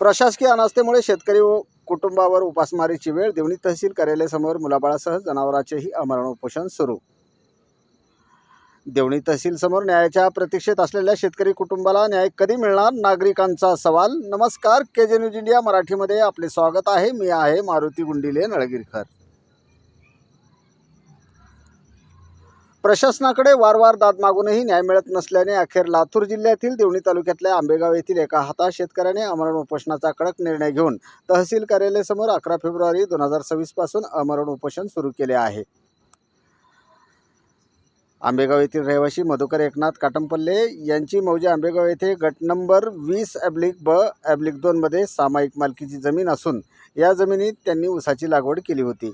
प्रशासकीय अनास्थेमुळे शेतकरी व कुटुंबावर उपासमारीची वेळ. देवणी तहसील कार्यालयासमोर मुलाबाळासह जनावरांचेही आमरण उपोषण सुरू. देवणी तहसील समोर न्यायाच्या प्रतीक्षेत असलेल्या शेतकरी कुटुंबाला न्याय कधी मिळणार, नागरिकांचा सवाल. नमस्कार, केजे न्यूज इंडिया मराठीमध्ये आपले स्वागत आहे. मी आहे मारुती गुंडिले नळगिरकर. प्रशासनाकडे वारंवार दाद मागूनही न्याय मिळत नसल्याने अखेर लातूर जिल्ह्यातील देवणी तालुक्यातल्या आंबेगाव येथील एका हताश शेतकऱ्याने आमरण उपोषणाचा कडक निर्णय घेऊन तहसील कार्यालयासमोर 11 फेब्रुवारी 2026 पासून आमरण उपोषण सुरू केले आहे. आंबेगाव येथील रहिवासी मधुकर एकनाथ काटमपल्ले यांची मौजे आंबेगाव येथे गट नंबर 20/ब/2 मध्ये सामायिक मालकीची जमीन असून या जमिनीत त्यांनी ऊसाची लागवड केली होती.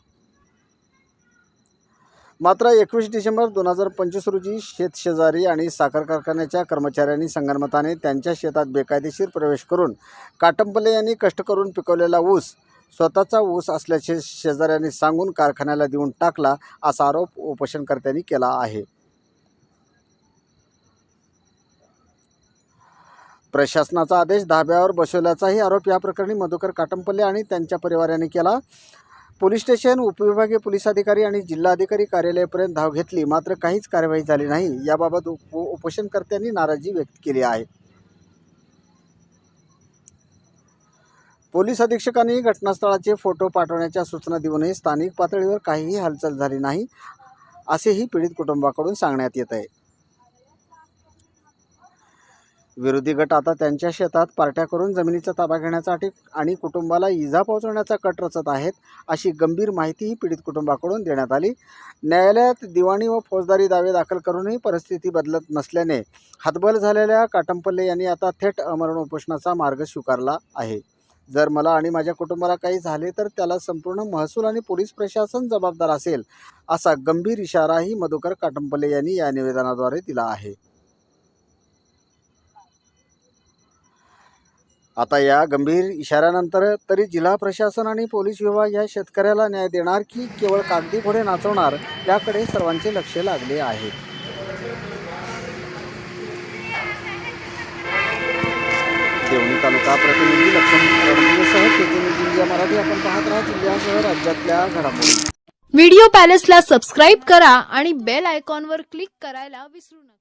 मात्र 21 डिसेंबर 2025 रोजी शेतशेजारी आणि साखर कारखान्याच्या कर्मचाऱ्यांनी संगनमताने त्यांच्या शेतात बेकायदेशीर प्रवेश करून काटमपल्ले यांनी कष्ट करून पिकवलेला ऊस स्वतःचा ऊस असल्याचे शेजाऱ्यांनी सांगून कारखान्याला देऊन टाकला, असा आरोप उपोषणकर्त्यांनी केला आहे. प्रशासनाचा आदेश धाब्यावर बसवल्याचाही आरोप या प्रकरणी मधुकर काटमपल्ले आणि त्यांच्या परिवाराने केला. पोलीस स्टेशन, उपविभागीय पोलीस अधिकारी आणि जिल्हाधिकारी कार्यालयापर्यंत धाव घेतली, मात्र काहीच कार्यवाही झाली नाही. याबाबत उपोषणकर्त्यांनी नाराजी व्यक्त केली आहे. पोलीस अधीक्षकांनी घटनास्थळाचे फोटो पाठवण्याच्या सूचना देऊनही स्थानिक पातळीवर काहीही हालचाल झाली नाही, असेही पीडित कुटुंबाकडून सांगण्यात येत आहे. विरोधी गट आता त्यांच्या शेतात पार्ट्या करून जमिनीचा ताबा घेण्यासाठी आणि कुटुंबाला इजा पोहोचवण्याचा कट रचत आहेत, अशी गंभीर माहितीही पीडित कुटुंबाकडून देण्यात आली. न्यायालयात दिवाणी व फौजदारी दावे दाखल करूनही परिस्थिती बदलत नसल्याने हतबल झालेल्या काटमपल्ले यांनी आता थेट आमरण उपोषणाचा मार्ग स्वीकारला आहे. जर मला आणि माझ्या कुटुंबाला काही झाले तर त्याला संपूर्ण महसूल आणि पोलीस प्रशासन जबाबदार असेल, असा गंभीर इशाराही मधुकर काटमपल्ले यांनी या निवेदनाद्वारे दिला आहे. आता या गंभीर इशाऱ्यानंतर तरी जिल्हा प्रशासन आणि पोलीस विभाग या शेतकऱ्याला न्याय देणार की केवळ कागदी घोडे नाचवणार, याकडे सर्वांचे लक्ष लागले आहे. देवणी तालुका प्रतिनिधी लक्ष्मण रणदिवेसह केजे न्यूज इंडिया मराठी आपण पाहत राहा जिल्ह्यासह राज्यातल्या घडामोडी. व्हिडिओ पॅलेसला सबस्क्राईब करा आणि बेल आयकॉनवर क्लिक करायला विसरू नका.